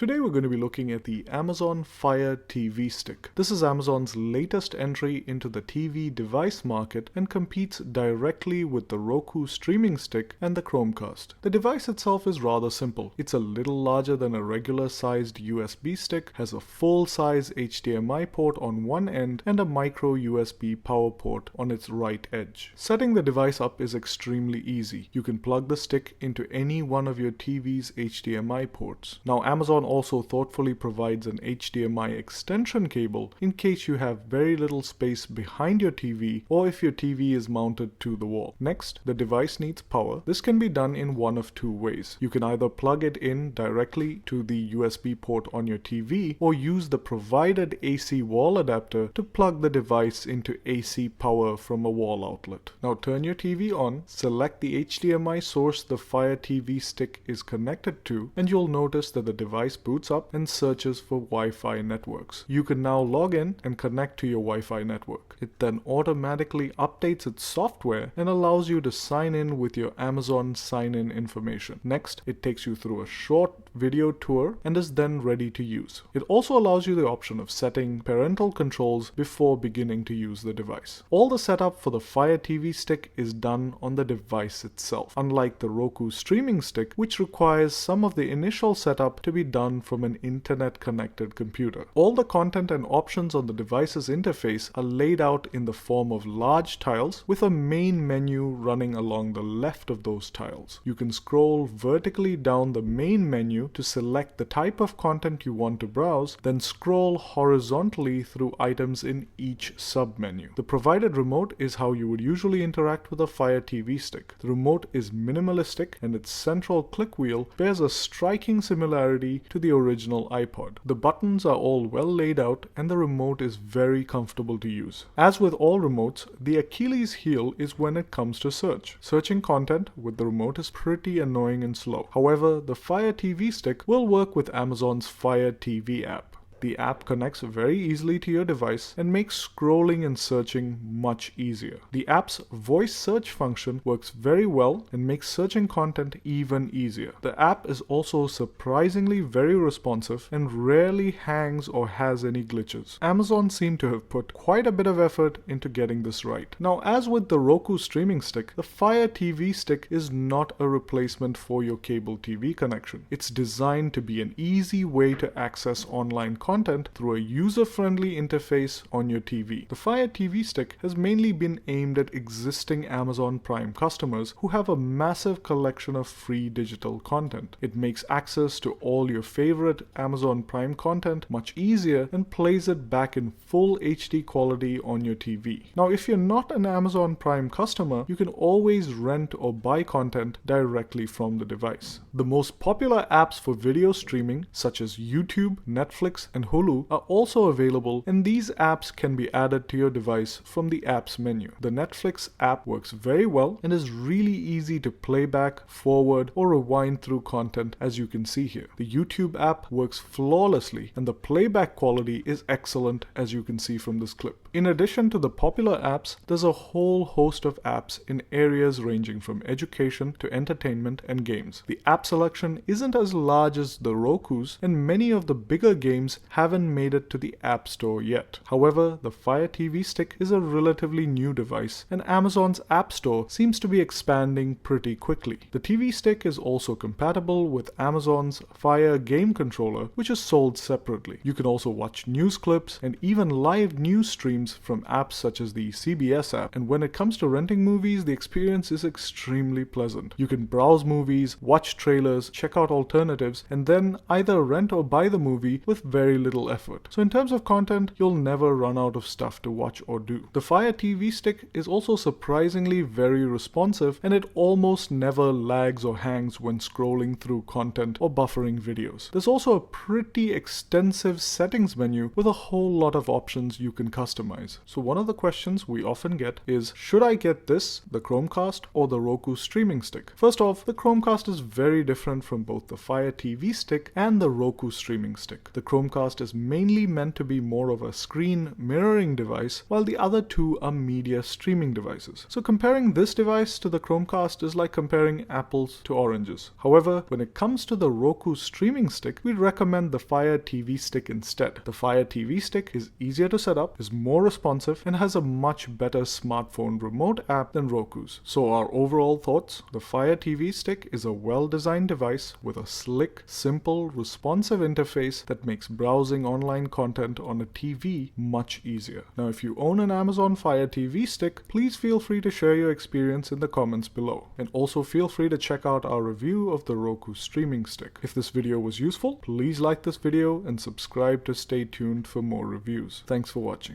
Today we're going to be looking at the Amazon Fire TV Stick. This is Amazon's latest entry into the TV device market and competes directly with the Roku streaming stick and the Chromecast. The device itself is rather simple. It's a little larger than a regular sized USB stick, has a full-size HDMI port on one end and a micro USB power port on its right edge. Setting the device up is extremely easy. You can plug the stick into any one of your TV's HDMI ports. Now Amazon also thoughtfully provides an HDMI extension cable in case you have very little space behind your TV or if your TV is mounted to the wall. Next, the device needs power. This can be done in one of two ways. You can either plug it in directly to the USB port on your TV or use the provided AC wall adapter to plug the device into AC power from a wall outlet. Now turn your TV on, select the HDMI source the Fire TV stick is connected to, and you'll notice that the device boots up and searches for Wi-Fi networks. You can now log in and connect to your Wi-Fi network. It then automatically updates its software and allows you to sign in with your Amazon sign-in information. Next, it takes you through a short video tour and is then ready to use. It also allows you the option of setting parental controls before beginning to use the device. All the setup for the Fire TV stick is done on the device itself, unlike the Roku streaming stick, which requires some of the initial setup to be done from an internet-connected computer. All the content and options on the device's interface are laid out in the form of large tiles with a main menu running along the left of those tiles. You can scroll vertically down the main menu to select the type of content you want to browse, then scroll horizontally through items in each submenu. The provided remote is how you would usually interact with a Fire TV stick. The remote is minimalistic and its central click wheel bears a striking similarity to the original iPod. The buttons are all well laid out and the remote is very comfortable to use. As with all remotes, the Achilles heel is when it comes to search. Searching content with the remote is pretty annoying and slow. However, the Fire TV stick will work with Amazon's Fire TV app. The app connects very easily to your device and makes scrolling and searching much easier. The app's voice search function works very well and makes searching content even easier. The app is also surprisingly very responsive and rarely hangs or has any glitches. Amazon seemed to have put quite a bit of effort into getting this right. Now, as with the Roku streaming stick, the Fire TV stick is not a replacement for your cable TV connection. It's designed to be an easy way to access online content through a user-friendly interface on your TV. The Fire TV stick has mainly been aimed at existing Amazon Prime customers who have a massive collection of free digital content. It makes access to all your favorite Amazon Prime content much easier and plays it back in full HD quality on your TV. Now, if you're not an Amazon Prime customer, you can always rent or buy content directly from the device. The most popular apps for video streaming, such as YouTube, Netflix, and Hulu, are also available, and these apps can be added to your device from the apps menu. The Netflix app works very well and is really easy to play back, forward, or rewind through content, as you can see here. The YouTube app works flawlessly and the playback quality is excellent, as you can see from this clip. In addition to the popular apps, there's a whole host of apps in areas ranging from education to entertainment and games. The app selection isn't as large as the Roku's, and many of the bigger games haven't made it to the App Store yet. However, the Fire TV stick is a relatively new device, and Amazon's App Store seems to be expanding pretty quickly. The TV stick is also compatible with Amazon's Fire game controller, which is sold separately. You can also watch news clips and even live news streams from apps such as the CBS app, and when it comes to renting movies, the experience is extremely pleasant. You can browse movies, watch trailers, check out alternatives, and then either rent or buy the movie with very little effort. So in terms of content, you'll never run out of stuff to watch or do. The Fire TV stick is also surprisingly very responsive, and it almost never lags or hangs when scrolling through content or buffering videos. There's also a pretty extensive settings menu with a whole lot of options you can customize. customize. So one of the questions we often get is, should I get this, the Chromecast, or the Roku streaming stick? First off, the Chromecast is very different from both the Fire TV stick and the Roku streaming stick. The Chromecast is mainly meant to be more of a screen mirroring device, while the other two are media streaming devices. So comparing this device to the Chromecast is like comparing apples to oranges. However, when it comes to the Roku streaming stick, we recommend the Fire TV stick instead. The Fire TV stick is easier to set up, is more responsive, and has a much better smartphone remote app than Roku's. So our overall thoughts: the Fire TV stick is a well-designed device with a slick, simple, responsive interface that makes browsing online content on a TV much easier. Now, if you own an Amazon Fire TV stick, please feel free to share your experience in the comments below. And also feel free to check out our review of the Roku streaming stick. If this video was useful, please like this video and subscribe to stay tuned for more reviews. Thanks for watching.